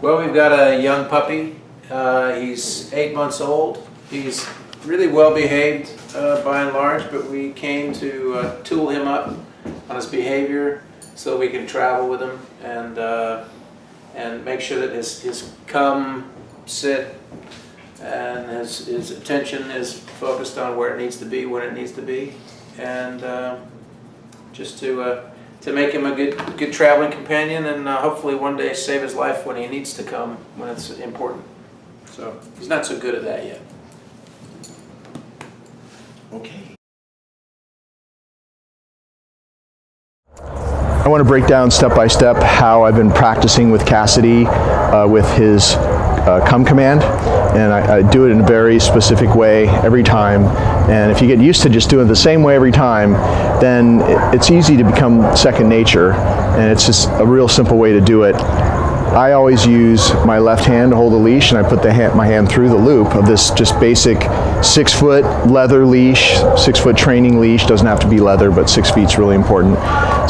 Well, we've got a young puppy. He's 8 months old. He's really well behaved by and large, but we came to tool him up on his behavior so we can travel with him and make sure that his come, sit, and his attention is focused on where it needs to be, when it needs to be, and just to make him a good traveling companion, and hopefully one day save his life when he needs to come, when it's important. So he's not so good at that yet. Okay. I want to break down step by step how I've been practicing with Cassidy with his come command, and I do it in a very specific way every time. And if you get used to just doing it the same way every time, then it's easy to become second nature, and it's just a real simple way to do it. I always use my left hand to hold the leash, and I put my hand through the loop of this just basic 6-foot leather leash, 6-foot training leash. Doesn't have to be leather, but 6 feet's really important.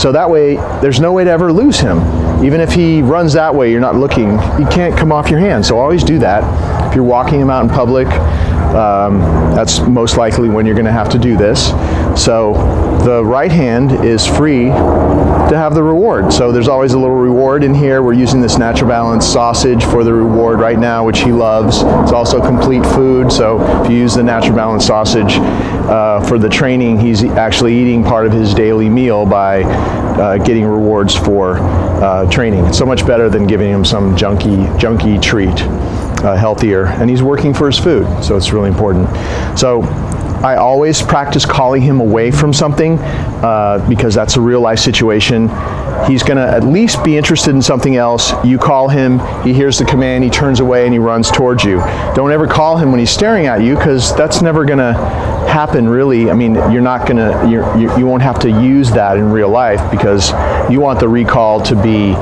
So that way, there's no way to ever lose him. Even if he runs that way, you're not looking, he can't come off your hand. So always do that. If you're walking him out in public, that's most likely when you're going to have to do this. So the right hand is free to have the reward. So there's always a little reward in here. We're using this Natural Balance sausage for the reward right now, which he loves. It's also complete food. So if you use the Natural Balance sausage for the training, he's actually eating part of his daily meal by getting rewards for training. It's so much better than giving him some junky treat. Healthier, and he's working for his food, so it's really important. So I always practice calling him away from something because that's a real life situation. He's going to at least be interested in something else. You call him, he hears the command, he turns away and he runs towards you. Don't ever call him when he's staring at you, because that's never going to happen really. I mean, you're not going to, you won't have to use that in real life, because you want the recall to be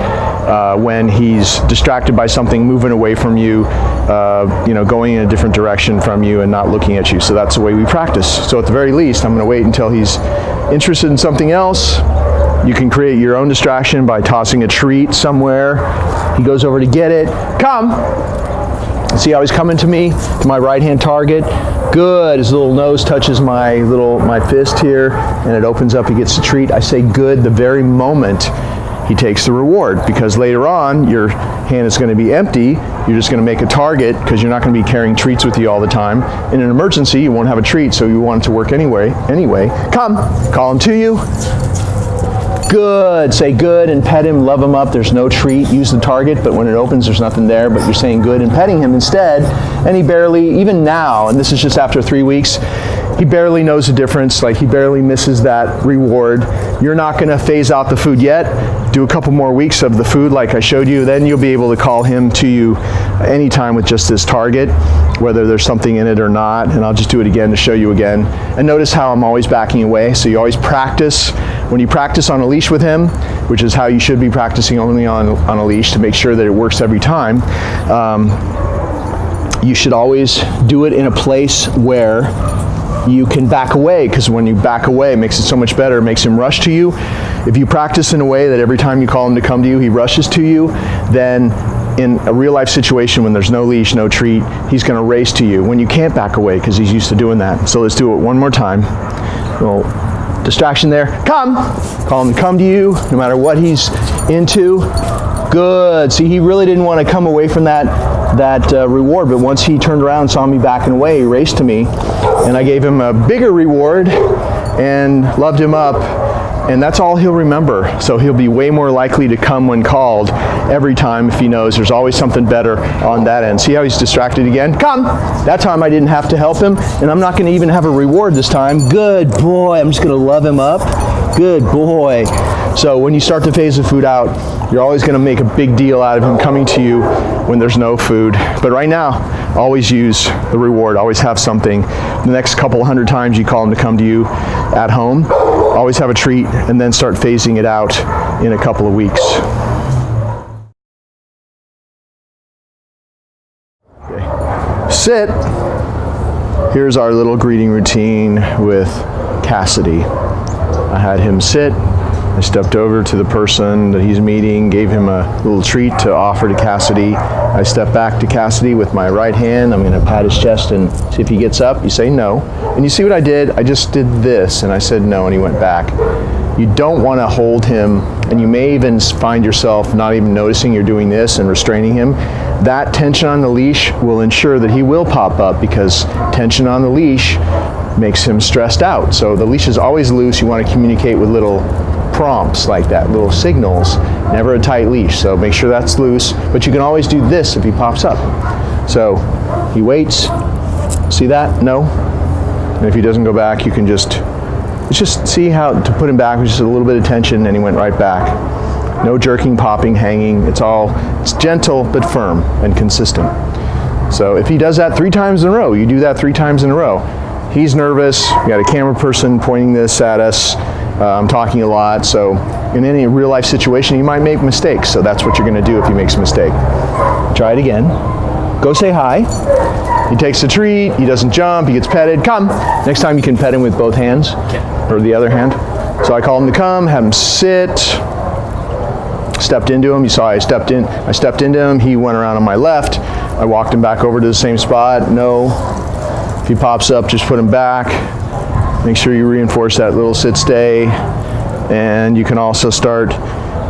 when he's distracted by something, moving away from you, going in a different direction from you and not looking at you. So that's the way we practice. So at the very least, I'm going to wait until he's interested in something else. You can create your own distraction by tossing a treat somewhere. He goes over to get it. Come! See how he's coming to me, to my right-hand target? Good. His little nose touches my fist here, and it opens up. He gets the treat. I say good the very moment he takes the reward, because later on your hand is going to be empty. You're just going to make a target, because you're not going to be carrying treats with you all the time. In an emergency, you won't have a treat, so you want it to work anyway. Come, call him to you. Good. Say good and pet him, love him up. There's no treat. Use the target, but when it opens, there's nothing there, but you're saying good and petting him instead. And he barely, even now, and this is just after 3 weeks, he barely knows the difference. Like, he barely misses that reward. You're not going to phase out the food yet. Do a couple more weeks of the food like I showed you. Then you'll be able to call him to you anytime with just this target, whether there's something in it or not. And I'll just do it again to show you again. And notice how I'm always backing away. So you always practice. When you practice on a leash with him, which is how you should be practicing only on a leash to make sure that it works every time, you should always do it in a place where you can back away, because when you back away, it makes it so much better. It makes him rush to you. If you practice in a way that every time you call him to come to you, he rushes to you, then in a real life situation when there's no leash, no treat, he's going to race to you when you can't back away, because he's used to doing that. So let's do it one more time. Little distraction there. Come! Call him to come to you, no matter what he's into. Good. See, he really didn't want to come away from that reward, but once he turned around and saw me backing away, he raced to me, and I gave him a bigger reward and loved him up, and that's all he'll remember. So he'll be way more likely to come when called every time if he knows there's always something better on that end. See how he's distracted again? Come! That time I didn't have to help him, and I'm not going to even have a reward this time. Good boy. I'm just going to love him up. Good boy. So when you start to phase the food out, you're always going to make a big deal out of him coming to you when there's no food. But right now, always use the reward. Always have something. The next couple hundred times you call him to come to you at home, always have a treat, and then start phasing it out in a couple of weeks. Okay. Sit. Here's our little greeting routine with Cassidy. I had him sit I stepped over to the person that he's meeting, gave him a little treat to offer to Cassidy. I step back to Cassidy with my right hand. I'm going to pat his chest and see if he gets up. You say no. And you see what I did? I just did this, and I said no, and he went back. You don't want to hold him, and you may even find yourself not even noticing you're doing this and restraining him. That tension on the leash will ensure that he will pop up, because tension on the leash makes him stressed out. So the leash is always loose. You want to communicate with little prompts like that, little signals, never a tight leash. So make sure that's loose, but you can always do this if he pops up. So he waits, see that? No. And if he doesn't go back, you can just see how to put him back with just a little bit of tension, and he went right back. No jerking, popping, hanging. It's gentle but firm and consistent. So if he does that 3 times in a row, you do that 3 times in a row. He's nervous. We got a camera person pointing this at us. I'm talking a lot, so in any real life situation, you might make mistakes. So that's what you're going to do if he makes a mistake. Try it again. Go say hi. He takes the treat. He doesn't jump. He gets petted. Come. Next time you can pet him with both hands, or the other hand. So I called him to come, had him sit. Stepped into him. You saw I stepped into him. He went around on my left. I walked him back over to the same spot. No. If he pops up, just put him back. Make sure you reinforce that little sit stay. And you can also start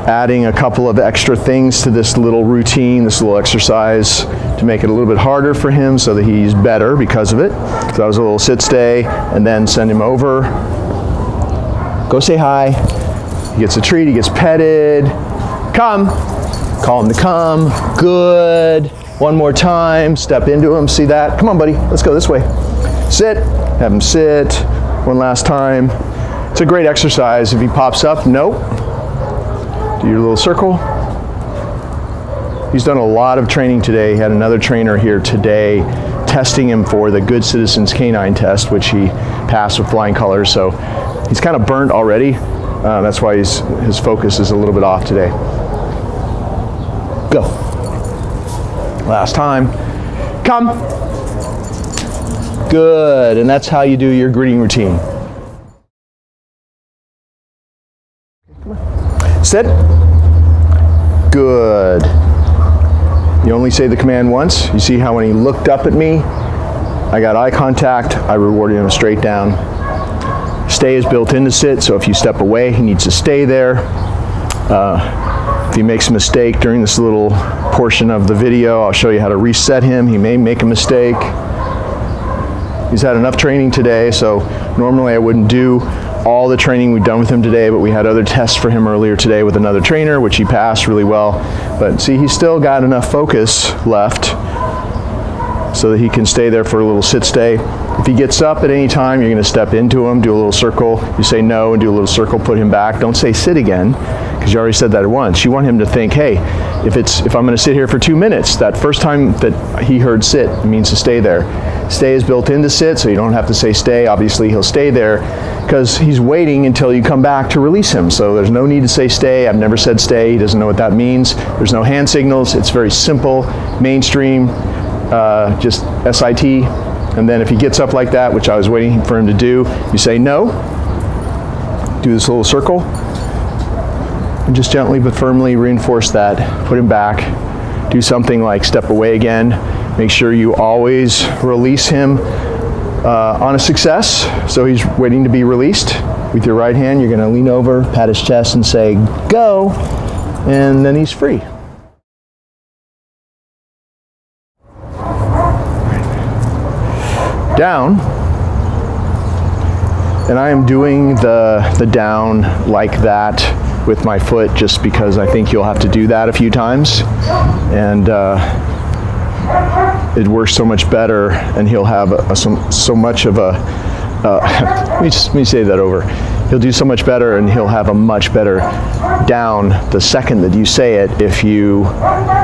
adding a couple of extra things to this little routine, this little exercise, to make it a little bit harder for him so that he's better because of it. So that was a little sit stay, and then send him over. Go say hi. He gets a treat, he gets petted. Come. Call him to come. Good. One more time. Step into him. See that? Come on, buddy. Let's go this way. Sit. Have him sit. One last time. It's a great exercise. If he pops up, nope. Do your little circle. He's done a lot of training today. He had another trainer here today testing him for the Good Citizens Canine test, which he passed with flying colors. So he's kind of burnt already. That's why his focus is a little bit off today. Go. Last time. Come. Good. And that's how you do your greeting routine. Sit. Good. You only say the command once. You see how when he looked up at me, I got eye contact, I rewarded him straight down. Stay is built into sit, so if you step away, he needs to stay there. If he makes a mistake during this little portion of the video, I'll show you how to reset him. He may make a mistake. He's had enough training today, so normally I wouldn't do all the training we've done with him today, but we had other tests for him earlier today with another trainer, which he passed really well. But see, he's still got enough focus left so that he can stay there for a little sit stay. If he gets up at any time, you're going to step into him, do a little circle. You say no and do a little circle, put him back. Don't say sit again, because you already said that once. You want him to think, hey, if I'm going to sit here for 2 minutes, that first time that he heard sit, it means to stay there. Stay is built into sit, so you don't have to say stay. Obviously, he'll stay there because he's waiting until you come back to release him. So there's no need to say stay. I've never said stay. He doesn't know what that means. There's no hand signals. It's very simple, mainstream, just SIT. And then if he gets up like that, which I was waiting for him to do, you say no. Do this little circle. And just gently but firmly reinforce that. Put him back. Do something like step away again. Make sure you always release him on a success. So he's waiting to be released. With your right hand, you're going to lean over, pat his chest, and say, go. And then he's free. Down. And I am doing the down like that with my foot just because I think you'll have to do that a few times. And it works so much better, and he'll have so much of a, let me say that over. He'll do so much better, and he'll have a much better down the second that you say it. If you,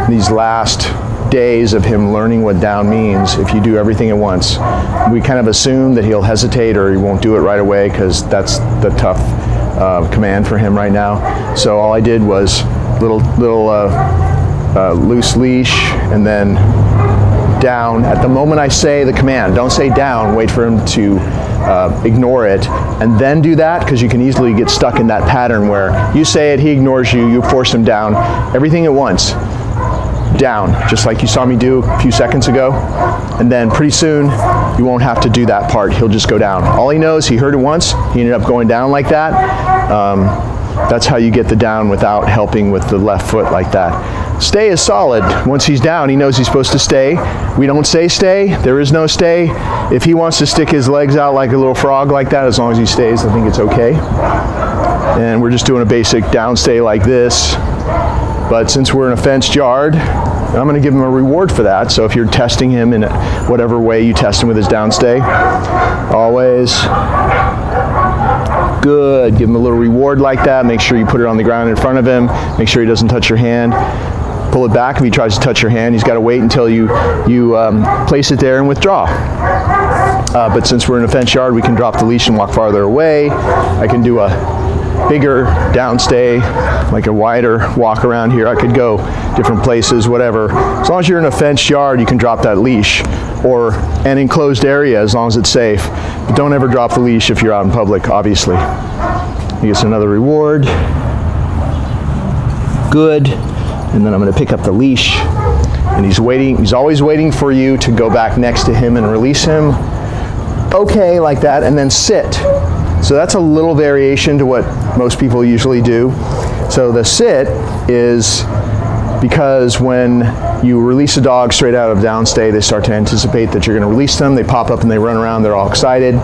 these last days of him learning what down means, if you do everything at once, we kind of assume that he'll hesitate or he won't do it right away because that's the tough command for him right now. So all I did was little loose leash and then down at the moment I say the command. Don't say down, wait for him to ignore it, and then do that, because you can easily get stuck in that pattern where you say it, he ignores you, you force him down, everything at once. Down, just like you saw me do a few seconds ago, and then pretty soon you won't have to do that part. He'll just go down. All he knows, he heard it once, he ended up going down like that. That's how you get the down without helping with the left foot like that. Stay is solid. Once he's down, he knows he's supposed to stay. We don't say stay. There is no stay. If he wants to stick his legs out like a little frog like that, as long as he stays, I think it's okay. And we're just doing a basic down stay like this. But since we're in a fenced yard, I'm going to give him a reward for that. So if you're testing him in whatever way you test him with his downstay, always good. Give him a little reward like that. Make sure you put it on the ground in front of him. Make sure he doesn't touch your hand. Pull it back if he tries to touch your hand. He's got to wait until you place it there and withdraw. But since we're in a fenced yard, we can drop the leash and walk farther away. I can do a bigger downstay, like a wider walk around here. I could go different places, whatever. As long as you're in a fenced yard, you can drop that leash, or an enclosed area as long as it's safe. But don't ever drop the leash if you're out in public, obviously. He gets another reward. Good. And then I'm going to pick up the leash, and he's waiting. He's always waiting for you to go back next to him and release him. Okay, like that, and then sit. So that's a little variation to what most people usually do. So the sit is because when you release a dog straight out of downstay, they start to anticipate that you're going to release them. They pop up and they run around, they're all excited.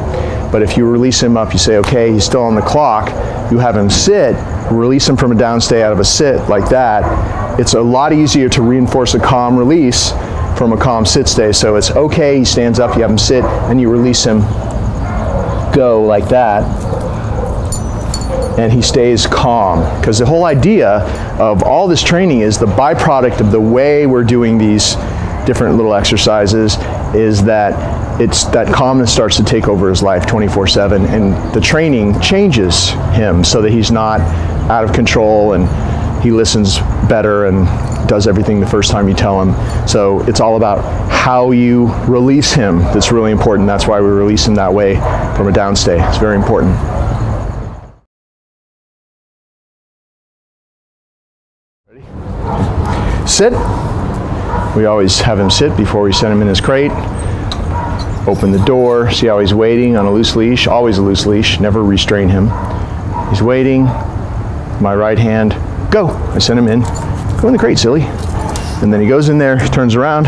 But if you release him up, you say, okay, he's still on the clock, you have him sit, release him from a downstay out of a sit like that. It's a lot easier to reinforce a calm release from a calm sit stay. So it's okay, he stands up, you have him sit, and you release him, go like that, and he stays calm. Because the whole idea of all this training is the byproduct of the way we're doing these different little exercises is that it's that calmness starts to take over his life 24/7, and the training changes him so that he's not out of control, and he listens better and does everything the first time you tell him. So it's all about how you release him that's really important. That's why we release him that way from a downstay. It's very important. Ready? Sit. We always have him sit before we send him in his crate. Open the door. See how he's waiting on a loose leash. Always a loose leash. Never restrain him. He's waiting. My right hand. Go. I send him in. Go in the crate, silly. And then he goes in there, turns around,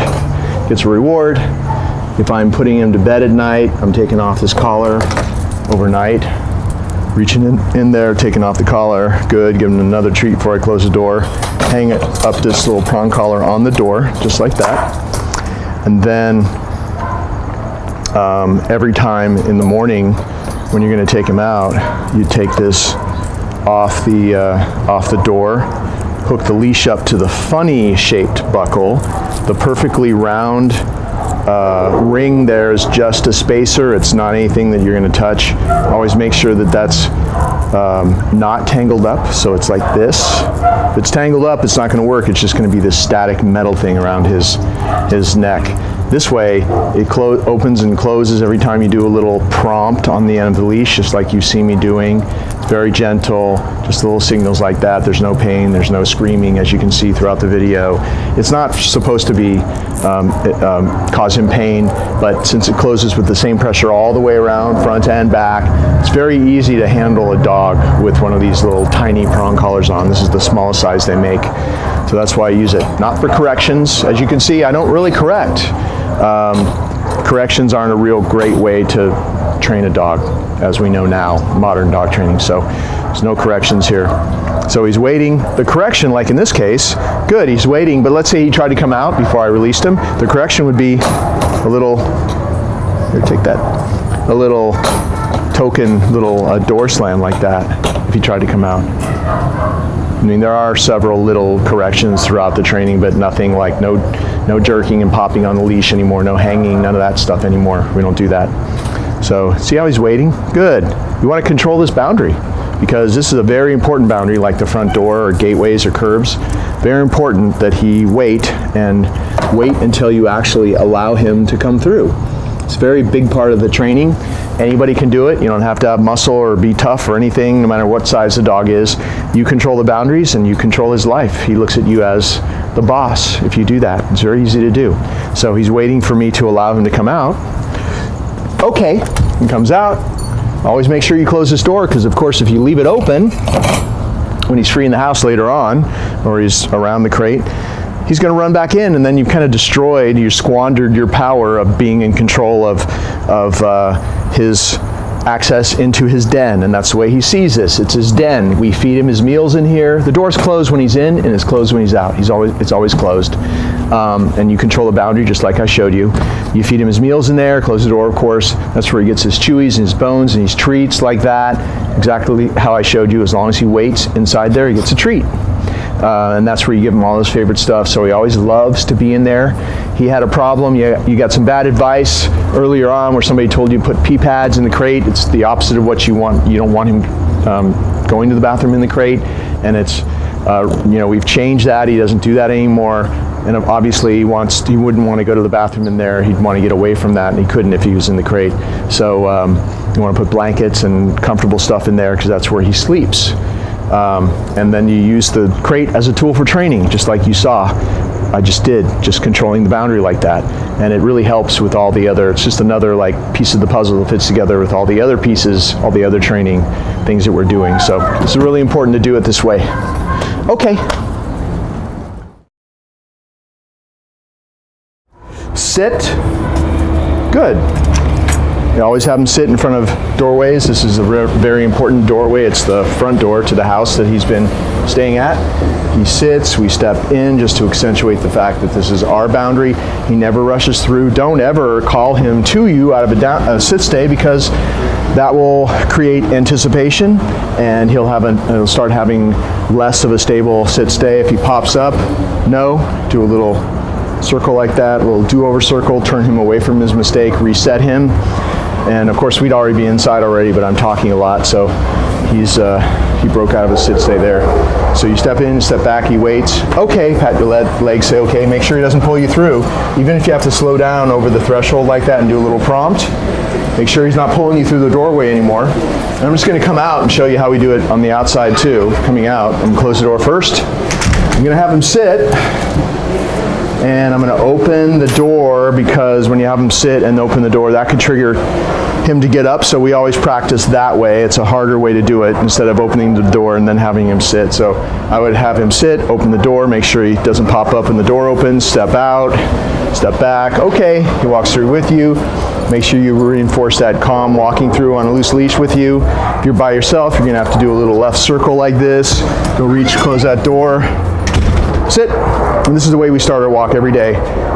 gets a reward. If I'm putting him to bed at night, I'm taking off this collar overnight, reaching in there, taking off the collar. Good. Give him another treat before I close the door. Hang it up this little prong collar on the door, just like that. And then every time in the morning when you're going to take him out, you take this off the door. Hook the leash up to the funny shaped buckle. The perfectly round ring there is just a spacer. It's not anything that you're going to touch. Always make sure that that's not tangled up, so it's like this. If it's tangled up, it's not going to work. It's just going to be this static metal thing around his neck. This way, it opens and closes every time you do a little prompt on the end of the leash, just like you see me doing. It's very gentle, just little signals like that. There's no pain, there's no screaming, as you can see throughout the video. It's not supposed to be cause him pain, but since it closes with the same pressure all the way around, front and back, it's very easy to handle a dog with one of these little tiny prong collars on. This is the smallest size they make, so that's why I use it. Not for corrections. As you can see, I don't really correct. Corrections aren't a real great way to train a dog, as we know now, modern dog training. So there's no corrections here. So he's waiting. The correction, like in this case, good, he's waiting, but let's say he tried to come out before I released him. The correction would be a little, here, take that, a little token little door slam like that if he tried to come out. I mean, there are several little corrections throughout the training, but nothing like no jerking and popping on the leash anymore, no hanging, none of that stuff anymore. We don't do that. So see how he's waiting? Good. You want to control this boundary. because this is a very important boundary, like the front door or gateways or curbs. Very important that he wait until you actually allow him to come through. It's a very big part of the training. Anybody can do it. You don't have to have muscle or be tough or anything, no matter what size the dog is. You control the boundaries and you control his life. He looks at you as the boss if you do that. It's very easy to do. So he's waiting for me to allow him to come out. Okay, he comes out. Always make sure you close this door, because of course if you leave it open, when he's free in the house later on, or he's around the crate, he's going to run back in, and then you've kind of squandered your power of being in control of his access into his den, and that's the way he sees this. It's his den. We feed him his meals in here. The door's closed when he's in, and it's closed when he's out. It's always closed. And you control the boundary just like I showed you. You feed him his meals in there, close the door, of course. That's where he gets his chewies and his bones and his treats like that. Exactly how I showed you. As long as he waits inside there, he gets a treat. And that's where you give him all his favorite stuff. So he always loves to be in there. He had a problem. You got some bad advice earlier on where somebody told you to put pee pads in the crate. It's the opposite of what you want. You don't want him going to the bathroom in the crate. And it's, we've changed that. He doesn't do that anymore. And obviously he wouldn't want to go to the bathroom in there. He'd want to get away from that, and he couldn't if he was in the crate. So you want to put blankets and comfortable stuff in there, because that's where he sleeps. And then you use the crate as a tool for training, just like you saw. I just did, just controlling the boundary like that. And it really helps with all the other, it's just another like piece of the puzzle that fits together with all the other pieces, all the other training things that we're doing. So it's really important to do it this way. Okay. Sit. Good. You always have him sit in front of doorways. This is a very important doorway. It's the front door to the house that he's been staying at. He sits, we step in just to accentuate the fact that this is our boundary. He never rushes through. Don't ever call him to you out of a sit stay, because that will create anticipation, and he'll start having less of a stable sit stay. If he pops up, no, do a little circle like that, a little do-over circle, turn him away from his mistake, reset him. And of course we'd already be inside already, but I'm talking a lot, so he broke out of his sit stay there. So you step in, step back, he waits. Okay, pat your leg, say okay, make sure he doesn't pull you through. Even if you have to slow down over the threshold like that and do a little prompt, make sure he's not pulling you through the doorway anymore. And I'm just going to come out and show you how we do it on the outside too. Coming out, I'm going to close the door first. I'm going to have him sit. And I'm going to open the door, because when you have him sit and open the door, that could trigger him to get up. So we always practice that way. It's a harder way to do it, instead of opening the door and then having him sit. So I would have him sit, open the door, make sure he doesn't pop up when the door opens, step out, step back. Okay, he walks through with you. Make sure you reinforce that calm walking through on a loose leash with you. If you're by yourself, you're going to have to do a little left circle like this. Go reach, close that door. Sit. And this is the way we start our walk every day.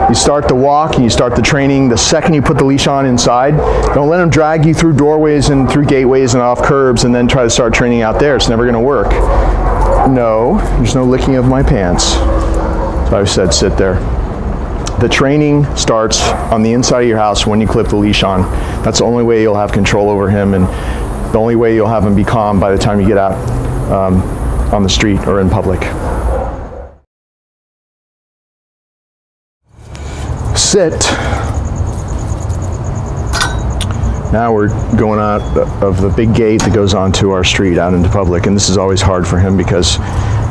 You start the walk and you start the training the second you put the leash on inside. Don't let them drag you through doorways and through gateways and off curbs and then try to start training out there. It's never going to work. No, there's no licking of my pants. So I said sit there. The training starts on the inside of your house when you clip the leash on. That's the only way you'll have control over him, and the only way you'll have him be calm by the time you get out on the street or in public. Sit. Now we're going out of the big gate that goes onto our street out into public, and this is always hard for him because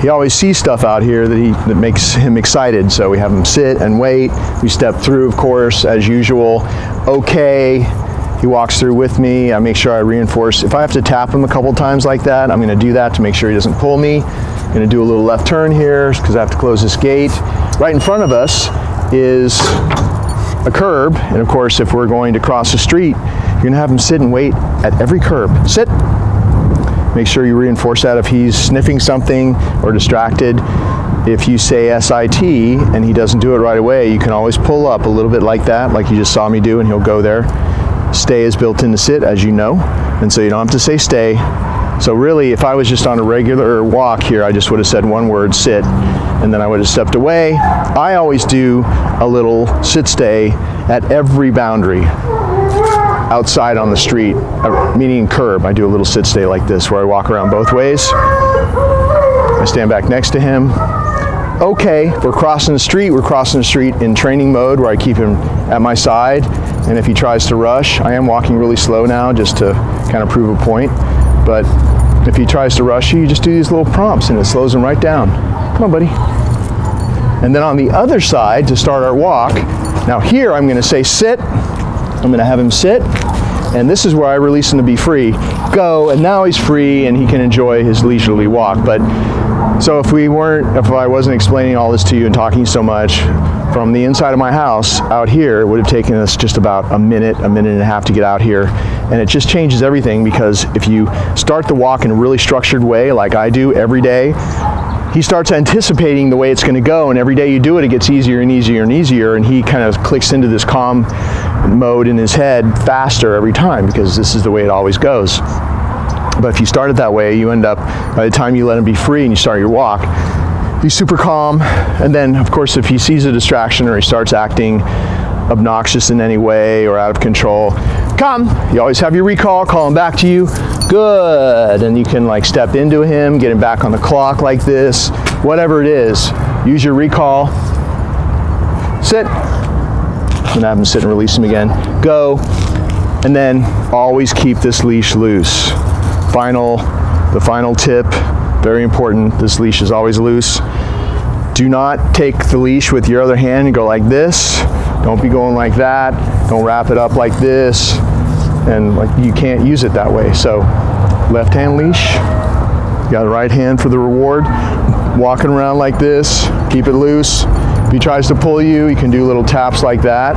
he always sees stuff out here that makes him excited. So we have him sit and wait. We step through, of course, as usual. Okay. He walks through with me. I make sure I reinforce. If I have to tap him a couple times like that, I'm going to do that to make sure he doesn't pull me. I'm going to do a little left turn here because I have to close this gate. Right in front of us is a curb, and of course if we're going to cross the street, you're going to have him sit and wait at every curb. Sit. Make sure you reinforce that if he's sniffing something or distracted. If you say SIT and he doesn't do it right away, you can always pull up a little bit like that, like you just saw me do, and he'll go there. Stay is built into sit, as you know, and so you don't have to say stay. So really, if I was just on a regular walk here, I just would have said one word, sit, and then I would have stepped away. I always do a little sit stay at every boundary. outside on the street, meaning curb. I do a little sit stay like this where I walk around both ways. I stand back next to him. Okay, we're crossing the street. We're crossing the street in training mode where I keep him at my side. And if he tries to rush, I am walking really slow now just to kind of prove a point. But if he tries to rush you, just do these little prompts and it slows him right down. Come on, buddy. And then on the other side, to start our walk, now here I'm going to say sit. I'm going to have him sit. And this is where I release him to be free. Go, and now he's free and he can enjoy his leisurely walk. But so if I wasn't explaining all this to you and talking so much, from the inside of my house out here, it would have taken us just about a minute and a half to get out here. And it just changes everything, because if you start the walk in a really structured way, like I do every day, he starts anticipating the way it's going to go, and every day you do it, it gets easier and easier and easier, and he kind of clicks into this calm mode in his head faster every time, because this is the way it always goes. But if you start it that way, you end up, by the time you let him be free and you start your walk, he's super calm. And then, of course, if he sees a distraction or he starts acting obnoxious in any way or out of control, come. You always have your recall, call him back to you. Good. And you can like step into him, get him back on the clock like this, whatever it is. Use your recall. Sit. And have him sit and release him again. Go. And then always keep this leash loose. The final tip, very important, this leash is always loose. Do not take the leash with your other hand and go like this. Don't be going like that. Don't wrap it up like this. And like you can't use it that way. So left hand leash, you got the right hand for the reward. Walking around like this, keep it loose. If he tries to pull you, you can do little taps like that,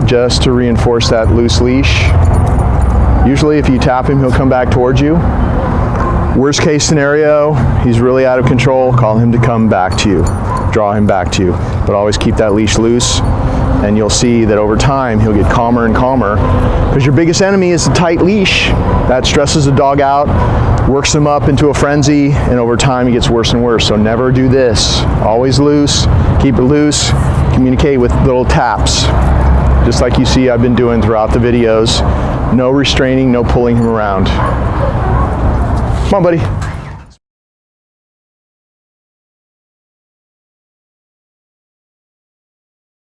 just to reinforce that loose leash. Usually if you tap him, he'll come back towards you. Worst case scenario, he's really out of control, call him to come back to you. Draw him back to you. But always keep that leash loose, and you'll see that over time he'll get calmer and calmer, because your biggest enemy is the tight leash. That stresses the dog out, works him up into a frenzy, and over time he gets worse and worse. So never do this. Always loose, keep it loose, communicate with little taps. Just like you see I've been doing throughout the videos. No restraining, no pulling him around. Come on, buddy.